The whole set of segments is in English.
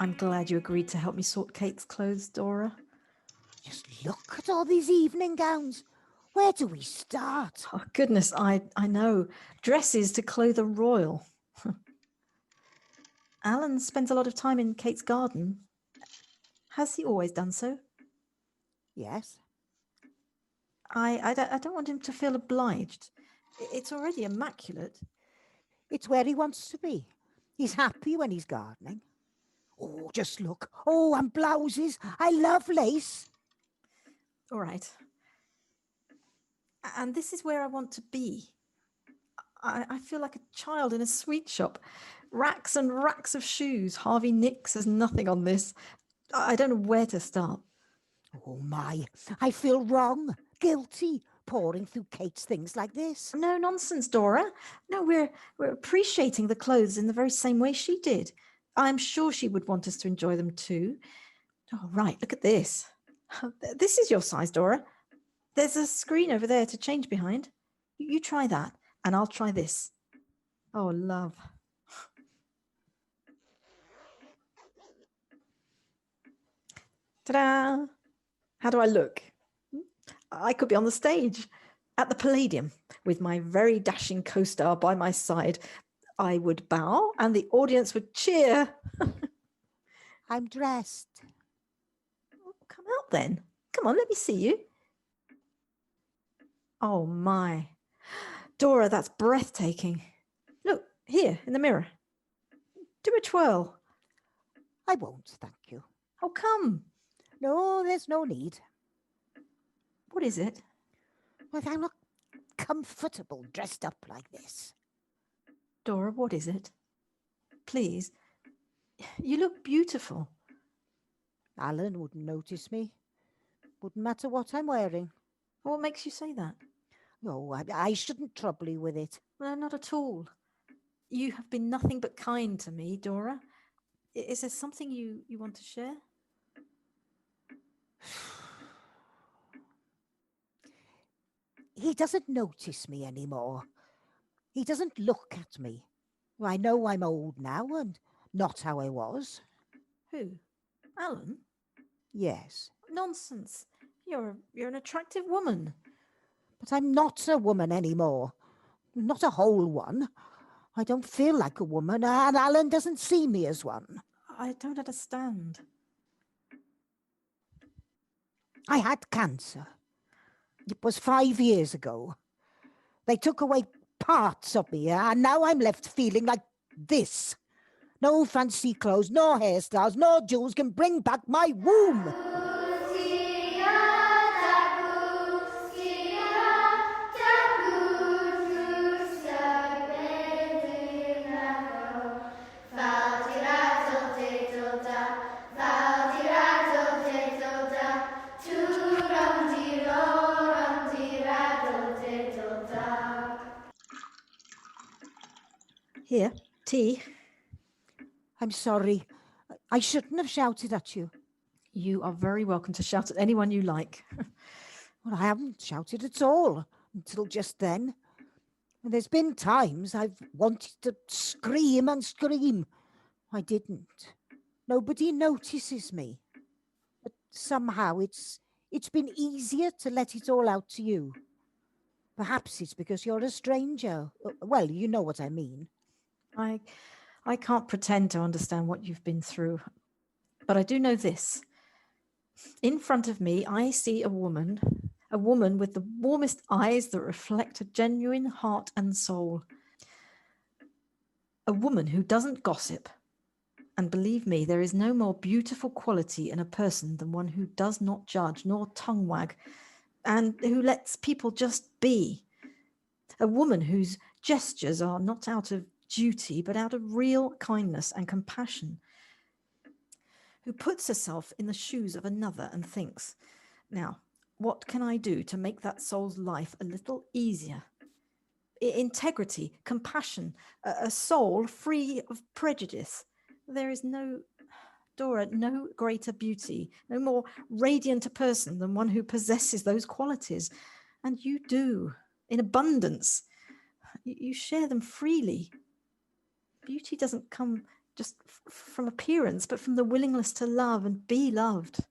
I'm glad you agreed to help me sort Kate's clothes, Dora. Just look at all these evening gowns. Where do we start? Oh, goodness, I know. Dresses to clothe a royal. Alan spends a lot of time in Kate's garden. Has he always done so? Yes. I don't want him to feel obliged. It's already immaculate. It's where he wants to be. He's happy when he's gardening. Oh, just look. Oh, and blouses. I love lace. All right. And this is where I want to be. I feel like a child in a sweet shop. Racks and racks of shoes. Harvey Nicks has nothing on this. I don't know where to start. Oh, my. I feel wrong, guilty, pouring through Kate's things like this. No nonsense, Dora. No, we're appreciating the clothes in the very same way she did. I'm sure she would want us to enjoy them too. Oh, right, look at this. This is your size, Dora. There's a screen over there to change behind. You try that, and I'll try this. Oh, love. Ta-da! How do I look? I could be on the stage at the Palladium with my very dashing co-star by my side. I would bow and the audience would cheer. I'm dressed. Come out then. Come on, let me see you. Oh, my. Dora, that's breathtaking. Look, here in the mirror. Do a twirl. I won't, thank you. Oh, come. No, there's no need. What is it? Well, I'm not comfortable dressed up like this. Dora, what is it? Please. You look beautiful. Alan wouldn't notice me. Wouldn't matter what I'm wearing. What makes you say that? No, I shouldn't trouble you with it. No, not at all. You have been nothing but kind to me, Dora. Is there something you want to share? He doesn't notice me anymore. He doesn't look at me. I know I'm old now and not how I was. Who? Alan? Yes. Nonsense. You're an attractive woman. But I'm not a woman anymore. Not a whole one. I don't feel like a woman, and Alan doesn't see me as one. I don't understand. I had cancer. It was 5 years ago. They took away parts of me, and now I'm left feeling like this. No fancy clothes, no hairstyles, no jewels can bring back my womb. Here, tea. I'm sorry. I shouldn't have shouted at you. You are very welcome to shout at anyone you like. Well, I haven't shouted at all until just then. There's been times I've wanted to scream and scream. I didn't. Nobody notices me. But somehow it's been easier to let it all out to you. Perhaps it's because you're a stranger. Well, you know what I mean. I can't pretend to understand what you've been through, but I do know this. In front of me, I see a woman with the warmest eyes that reflect a genuine heart and soul. A woman who doesn't gossip. And believe me, there is no more beautiful quality in a person than one who does not judge nor tongue wag, and who lets people just be. A woman whose gestures are not out of duty, but out of real kindness and compassion, who puts herself in the shoes of another and thinks, now, what can I do to make that soul's life a little easier? Integrity, compassion, a soul free of prejudice. There is no, Dora, no greater beauty, no more radiant a person than one who possesses those qualities. And you do, in abundance. You share them freely. Beauty doesn't come just from appearance, but from the willingness to love and be loved.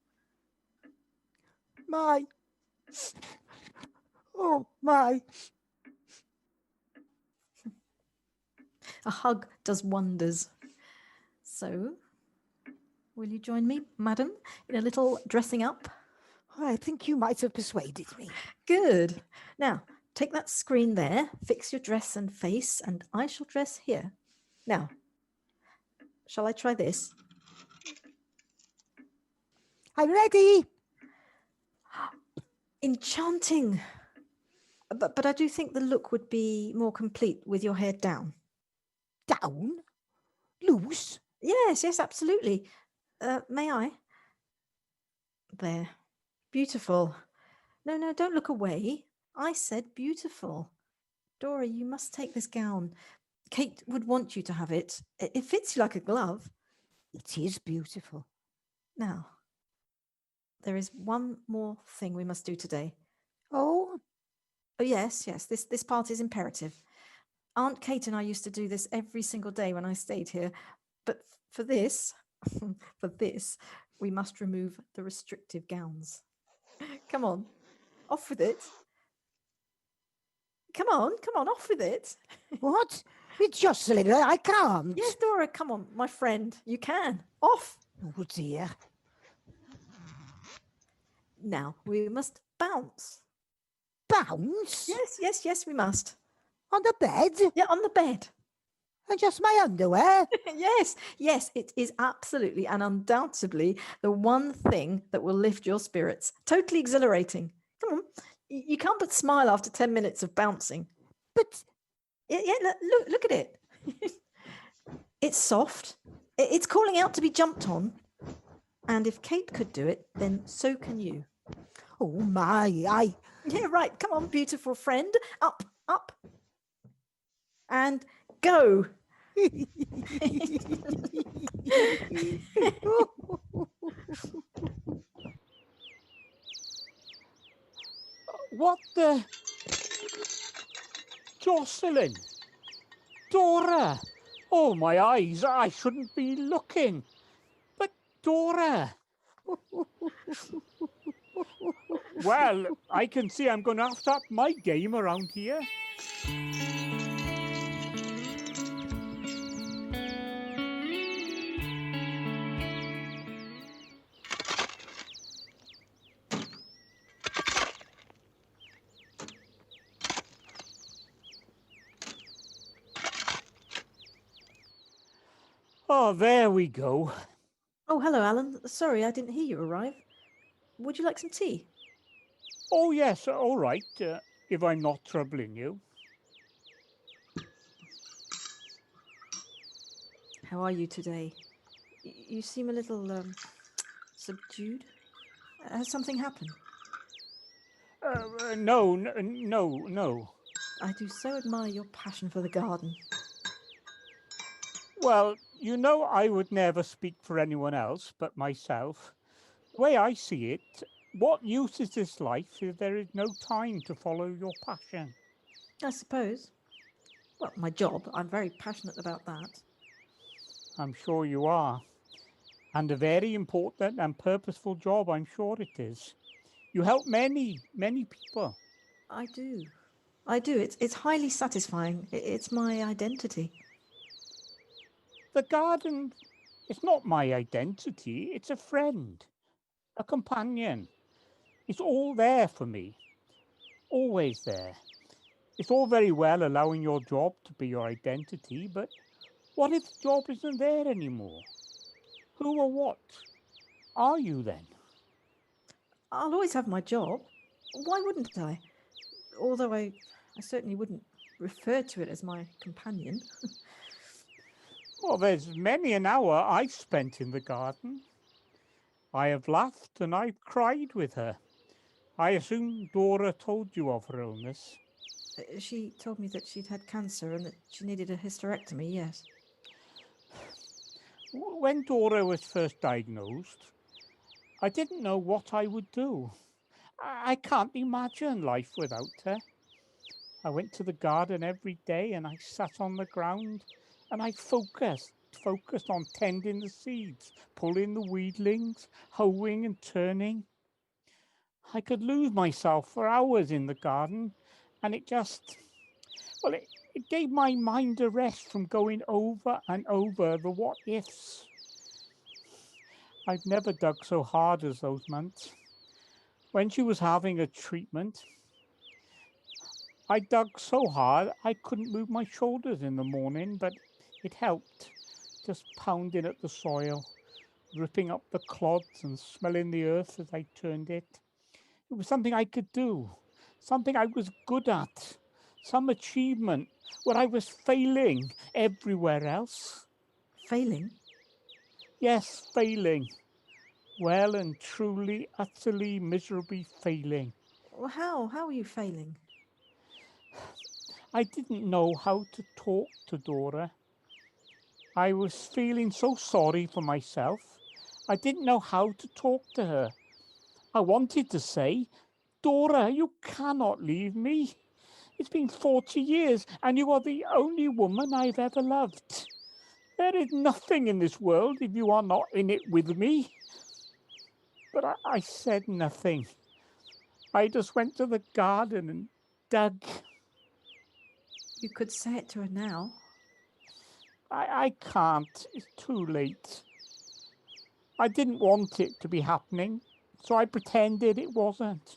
My. Oh, my. A hug does wonders. So, will you join me, madam, in a little dressing up? I think you might have persuaded me. Good. Now, take that screen there, fix your dress and face, and I shall dress here. Now, shall I try this? I'm ready. Enchanting. But I do think the look would be more complete with your hair down. Down? Loose? Yes, absolutely. May I? There. Beautiful. No, don't look away. I said beautiful. Dora, you must take this gown. Kate would want you to have it. It fits you like a glove. It is beautiful. Now, there is one more thing we must do today. Oh, yes, this part is imperative. Aunt Kate and I used to do this every single day when I stayed here. But for this, we must remove the restrictive gowns. Come on, off with it. Come on, off with it. what? It's just a little. I can't. Yes, Dora, come on, my friend. You can. Off. Oh, dear. Now, we must bounce. Bounce? Yes, we must. On the bed? Yeah, on the bed. And just my underwear? Yes, it is absolutely and undoubtedly the one thing that will lift your spirits. Totally exhilarating. Come on. You can't but smile after 10 minutes of bouncing. But... Yeah, look at it. It's soft. It's calling out to be jumped on. And if Kate could do it, then so can you. Oh, my, Yeah, right. Come on, beautiful friend. Up. And go. What the... Jocelyn? Dora? Oh, my eyes, I shouldn't be looking. But Dora... Well, I can see I'm going to have to up my game around here. Oh, there we go. Oh, hello, Alan. Sorry, I didn't hear you arrive. Would you like some tea? Oh, yes, all right, if I'm not troubling you. How are you today? You seem a little subdued. Has something happened? No. I do so admire your passion for the garden. Well, you know I would never speak for anyone else but myself. The way I see it, what use is this life if there is no time to follow your passion? I suppose. Well, my job, I'm very passionate about that. I'm sure you are. And a very important and purposeful job, I'm sure it is. You help many people. I do. It's highly satisfying. It's my identity. The garden is not my identity, it's a friend, a companion. It's all there for me, always there. It's all very well allowing your job to be your identity, but what if the job isn't there anymore? Who or what are you then? I'll always have my job. Why wouldn't I? Although I certainly wouldn't refer to it as my companion. Well, there's many an hour I've spent in the garden. I have laughed and I've cried with her. I assume Dora told you of her illness. She told me that she'd had cancer and that she needed a hysterectomy, yes. When Dora was first diagnosed, I didn't know what I would do. I can't imagine life without her. I went to the garden every day and I sat on the ground and I focused focused on tending the seeds, pulling the weedlings, hoeing and turning. I could lose myself for hours in the garden, and it gave my mind a rest from going over and over the what ifs. I've never dug so hard as those months. When she was having a treatment, I dug so hard I couldn't move my shoulders in the morning, but it helped, just pounding at the soil, ripping up the clods and smelling the earth as I turned it. It was something I could do, something I was good at, some achievement where I was failing everywhere else. Failing? Yes, failing. Well and truly, utterly, miserably failing. Well, how are you failing? I didn't know how to talk to Dora. I was feeling so sorry for myself. I didn't know how to talk to her. I wanted to say, Dora, you cannot leave me. It's been 40 years and you are the only woman I've ever loved. There is nothing in this world if you are not in it with me. But I said nothing. I just went to the garden and dug. You could say it to her now. I can't. It's too late. I didn't want it to be happening, so I pretended it wasn't.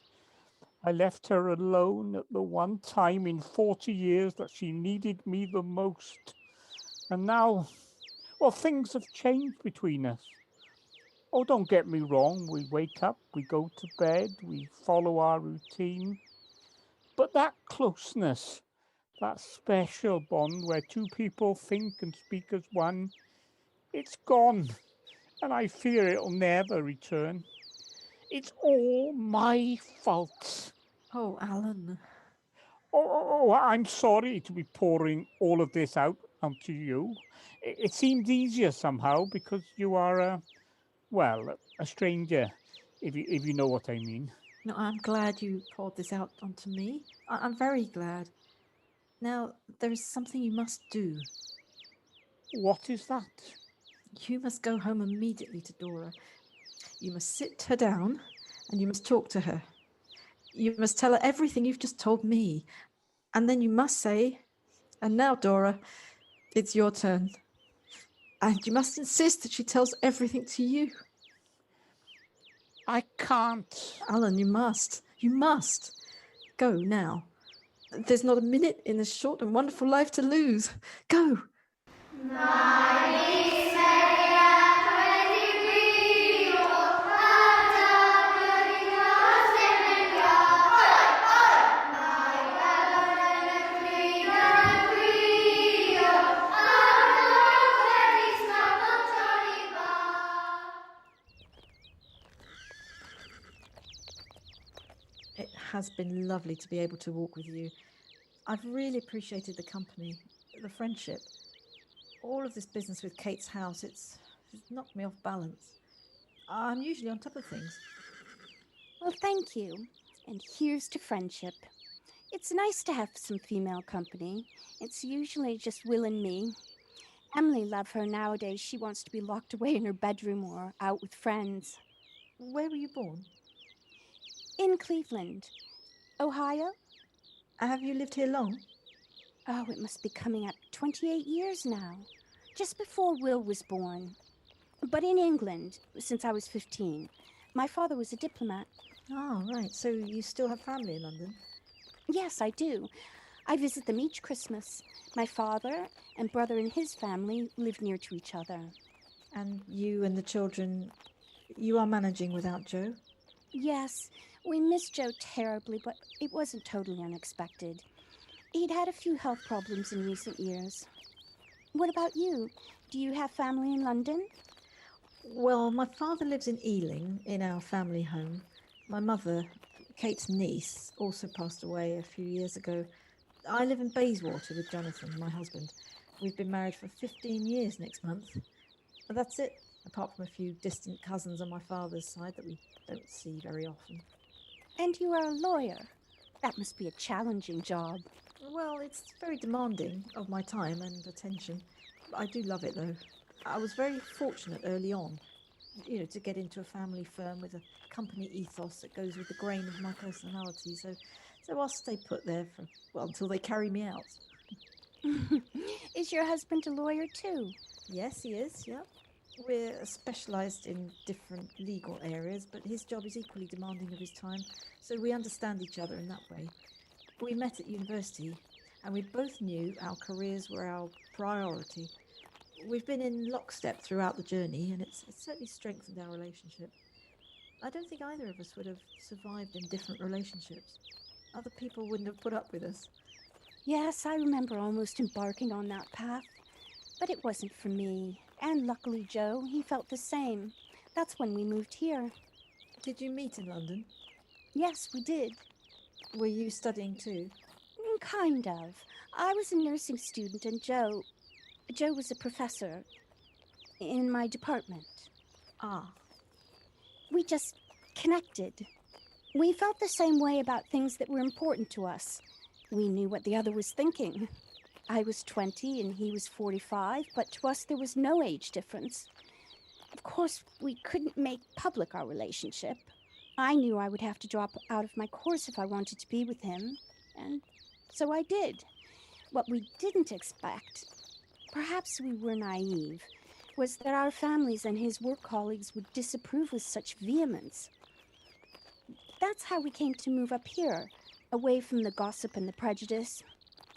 I left her alone at the one time in 40 years that she needed me the most. And now, well, things have changed between us. Oh, don't get me wrong. We wake up, we go to bed, we follow our routine. But that closeness, that special bond where two people think and speak as one, it's gone. And I fear it'll never return. It's all my fault. Oh, Alan. I'm sorry to be pouring all of this out onto you. It seemed easier somehow because you are a stranger, if you know what I mean. No, I'm glad you poured this out onto me. I'm very glad. Now, there is something you must do. What is that? You must go home immediately to Dora. You must sit her down and you must talk to her. You must tell her everything you've just told me. And then you must say, and now, Dora, it's your turn. And you must insist that she tells everything to you. I can't. Alan, you must. You must. Go now. There's not a minute in this short and wonderful life to lose. Go. It has been lovely to be able to walk with you. I've really appreciated the company, the friendship. All of this business with Kate's house, it's knocked me off balance. I'm usually on top of things. Well, thank you. And here's to friendship. It's nice to have some female company. It's usually just Will and me. Emily, love her nowadays. She wants to be locked away in her bedroom or out with friends. Where were you born? In Cleveland, Ohio? Have you lived here long? Oh, it must be coming up 28 years now. Just before Will was born. But in England, since I was 15. My father was a diplomat. Oh, right. So you still have family in London? Yes, I do. I visit them each Christmas. My father and brother and his family live near to each other. And you and the children, you are managing without Joe? Yes, we miss Joe terribly, but it wasn't totally unexpected. He'd had a few health problems in recent years. What about you? Do you have family in London? Well, my father lives in Ealing, in our family home. My mother, Kate's niece, also passed away a few years ago. I live in Bayswater with Jonathan, my husband. We've been married for 15 years next month. But that's it, apart from a few distant cousins on my father's side that we don't see very often. And you are a lawyer. That must be a challenging job. Well, it's very demanding of my time and attention. I do love it, though. I was very fortunate early on, to get into a family firm with a company ethos that goes with the grain of my personality. So I'll stay put there until they carry me out. Is your husband a lawyer too? Yes, he is, yeah. We're specialised in different legal areas, but his job is equally demanding of his time, so we understand each other in that way. We met at university, and we both knew our careers were our priority. We've been in lockstep throughout the journey, and it's certainly strengthened our relationship. I don't think either of us would have survived in different relationships. Other people wouldn't have put up with us. Yes, I remember almost embarking on that path. But it wasn't for me. And luckily, Joe, he felt the same. That's when we moved here. Did you meet in London? Yes, we did. Were you studying too? Kind of. I was a nursing student and Joe was a professor in my department. Ah. We just connected. We felt the same way about things that were important to us. We knew what the other was thinking. I was 20 and he was 45, but to us there was no age difference. Of course, we couldn't make public our relationship. I knew I would have to drop out of my course if I wanted to be with him, and so I did. What we didn't expect, perhaps we were naive, was that our families and his work colleagues would disapprove with such vehemence. That's how we came to move up here, away from the gossip and the prejudice.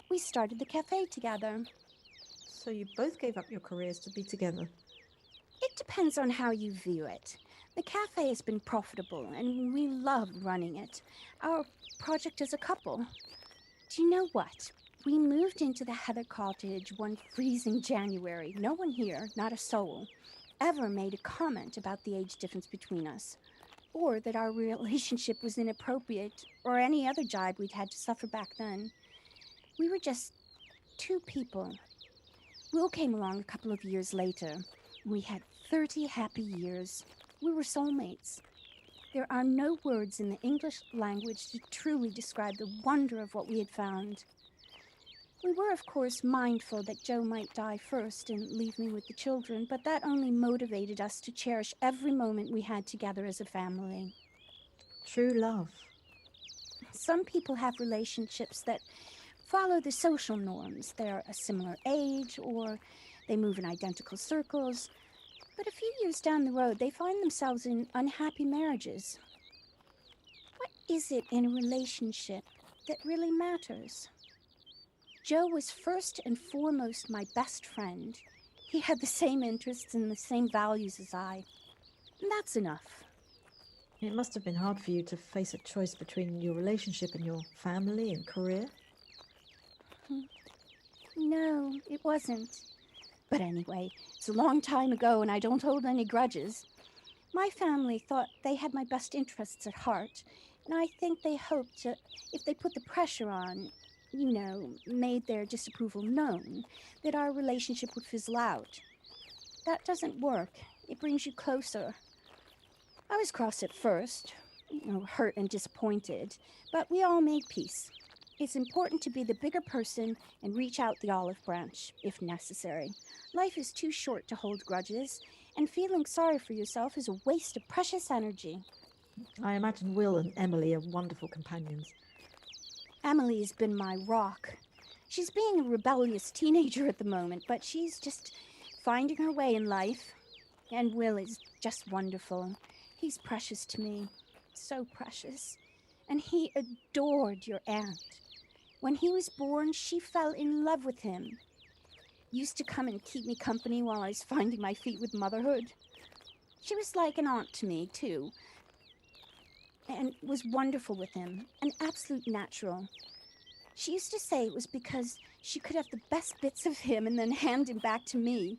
We started the cafe together. So you both gave up your careers to be together? It depends on how you view it. The cafe has been profitable, and we love running it. Our project as a couple. Do you know what? We moved into the Heather Cottage one freezing January. No one here, not a soul, ever made a comment about the age difference between us, or that our relationship was inappropriate, or any other jibe we'd had to suffer back then. We were just two people. Will came along a couple of years later. We had 30 happy years. We were soulmates. There are no words in the English language to truly describe the wonder of what we had found. We were, of course, mindful that Joe might die first and leave me with the children, but that only motivated us to cherish every moment we had together as a family. True love. Some people have relationships that follow the social norms. They're a similar age, or they move in identical circles. But a few years down the road, they find themselves in unhappy marriages. What is it in a relationship that really matters? Joe was first and foremost my best friend. He had the same interests and the same values as I. And that's enough. It must have been hard for you to face a choice between your relationship and your family and career. No, it wasn't. But anyway, it's a long time ago and I don't hold any grudges. My family thought they had my best interests at heart, and I think they hoped that if they put the pressure on, made their disapproval known, that our relationship would fizzle out. That doesn't work. It brings you closer. I was cross at first, hurt and disappointed, but we all made peace. It's important to be the bigger person and reach out the olive branch, if necessary. Life is too short to hold grudges, and feeling sorry for yourself is a waste of precious energy. I imagine Will and Emily are wonderful companions. Emily's been my rock. She's being a rebellious teenager at the moment, but she's just finding her way in life. And Will is just wonderful. He's precious to me. So precious. And he adored your aunt. When he was born, she fell in love with him. Used to come and keep me company while I was finding my feet with motherhood. She was like an aunt to me, too. And was wonderful with him, an absolute natural. She used to say it was because she could have the best bits of him and then hand him back to me.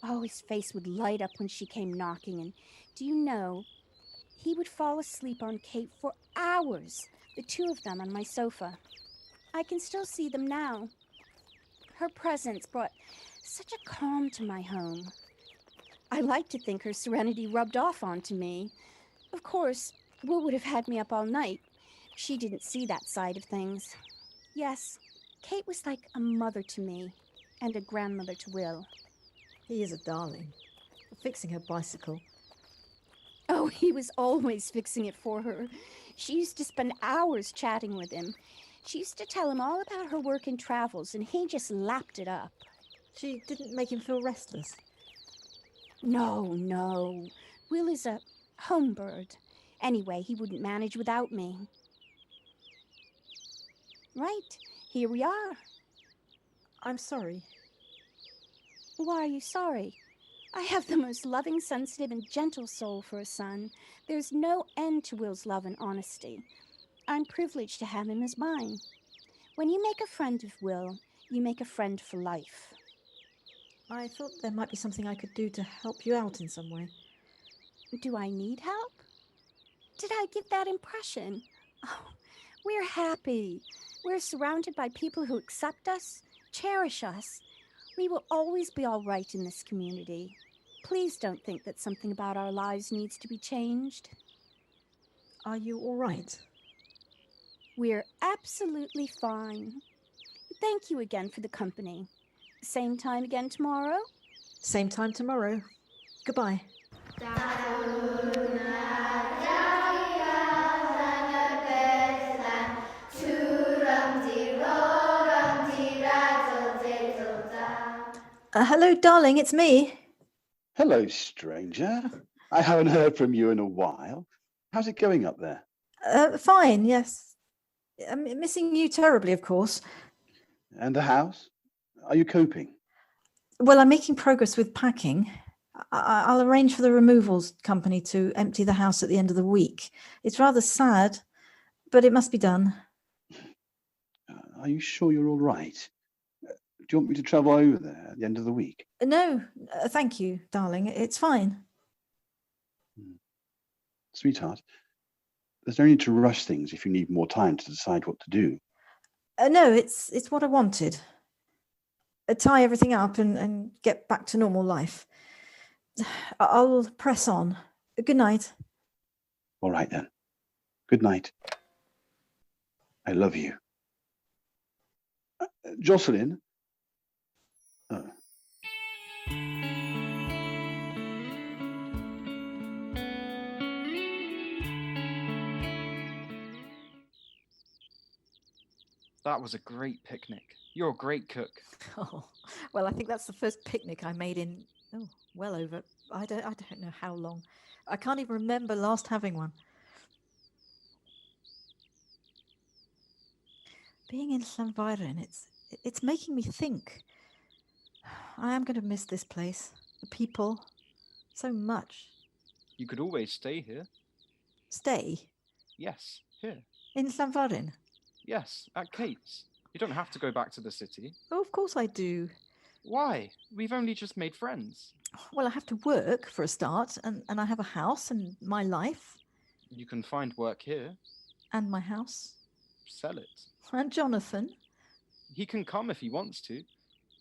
Oh, his face would light up when she came knocking, and do you know, he would fall asleep on Kate for hours, the two of them on my sofa. I can still see them now. Her presence brought such a calm to my home. I like to think her serenity rubbed off onto me. Of course, Will would have had me up all night. She didn't see that side of things. Yes, Kate was like a mother to me and a grandmother to Will. He is a darling. Fixing her bicycle. Oh, he was always fixing it for her. She used to spend hours chatting with him. She used to tell him all about her work and travels, and he just lapped it up. She didn't make him feel restless. No. Will is a home bird. Anyway, he wouldn't manage without me. Right, here we are. I'm sorry. Why are you sorry? I have the most loving, sensitive, and gentle soul for a son. There's no end to Will's love and honesty. I'm privileged to have him as mine. When you make a friend of Will, you make a friend for life. I thought there might be something I could do to help you out in some way. Do I need help? Did I give that impression? Oh, we're happy. We're surrounded by people who accept us, cherish us. We will always be all right in this community. Please don't think that something about our lives needs to be changed. Are you all right? We're absolutely fine. Thank you again for the company. Same time again tomorrow? Same time tomorrow. Goodbye. Hello, darling, it's me. Hello, stranger. I haven't heard from you in a while. How's it going up there? Fine, yes. I'm missing you terribly, of course. And the house? Are you coping? Well, I'm making progress with packing. I'll arrange for the removals company to empty the house at the end of the week. It's rather sad, but it must be done. Are you sure you're all right? Do you want me to travel over there at the end of the week? No, thank you, darling. It's fine. Sweetheart, there's no need to rush things if you need more time to decide what to do. No, it's what I wanted. Tie everything up and get back to normal life. I'll press on. Good night. All right then. Good night. I love you. Jocelyn? Oh. That was a great picnic. You're a great cook. Oh, well, I think that's the first picnic I made in well over I don't know how long. I can't even remember last having one. Being in Llanfairpwll, it's making me think. I am going to miss this place, the people, so much. You could always stay here. Stay Yes, here. in Llanfairpwll? Yes, at Kate's. You don't have to go back to the city. Oh, of course I do. Why? We've only just made friends. Well, I have to work for a start, and I have a house and my life. You can find work here. And my house. Sell it. And Jonathan. He can come if he wants to.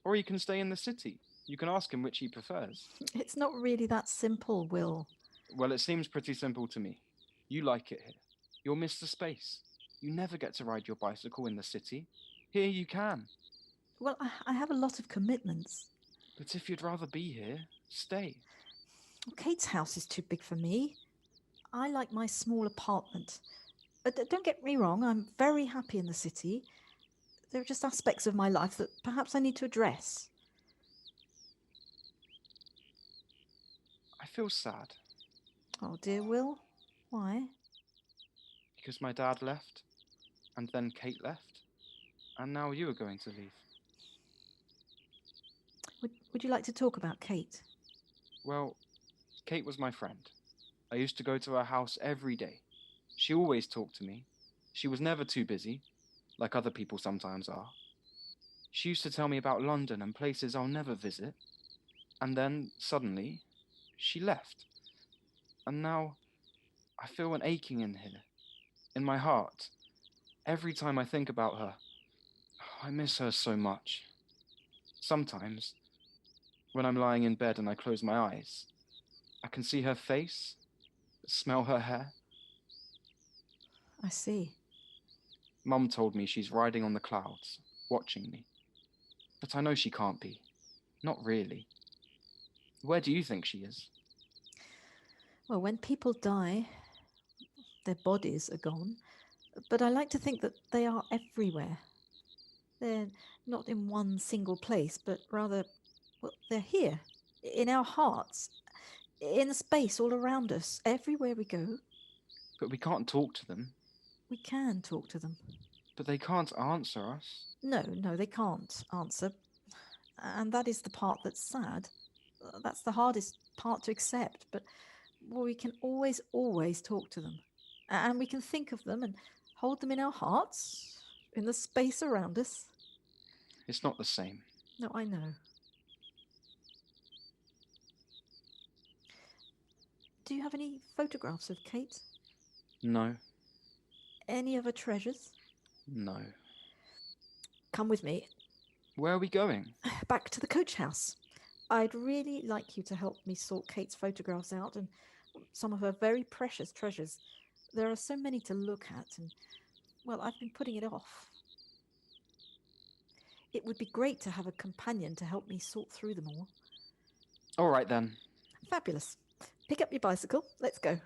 Or he can stay in the city. You can ask him which he prefers. It's not really that simple, Will. Well, it seems pretty simple to me. You like it here. You'll miss the space. You never get to ride your bicycle in the city. Here you can. Well, I have a lot of commitments. But if you'd rather be here, stay. Kate's house is too big for me. I like my small apartment. Don't get me wrong, I'm very happy in the city. There are just aspects of my life that perhaps I need to address. I feel sad. Oh dear, Will. Why? Because my dad left, and then Kate left, and now you are going to leave. Would you like to talk about Kate? Well, Kate was my friend. I used to go to her house every day. She always talked to me. She was never too busy, like other people sometimes are. She used to tell me about London and places I'll never visit. And then, suddenly, she left. And now, I feel an aching in here, in my heart. Every time I think about her, I miss her so much. Sometimes, when I'm lying in bed and I close my eyes, I can see her face, smell her hair. I see. Mum told me she's riding on the clouds, watching me. But I know she can't be. Not really. Where do you think she is? Well, when people die, their bodies are gone. But I like to think that they are everywhere. They're not in one single place, but rather, well, they're here, in our hearts, in the space all around us, everywhere we go. But we can't talk to them. We can talk to them. But they can't answer us. No, they can't answer. And that is the part that's sad. That's the hardest part to accept. But well, we can always talk to them. And we can think of them and hold them in our hearts, in the space around us. It's not the same. No, I know. Do you have any photographs of Kate? No. Any of her treasures? No. Come with me. Where are we going? Back to the coach house. I'd really like you to help me sort Kate's photographs out and some of her very precious treasures. There are so many to look at and, well, I've been putting it off. It would be great to have a companion to help me sort through them all. All right then. Fabulous. Pick up your bicycle. Let's go.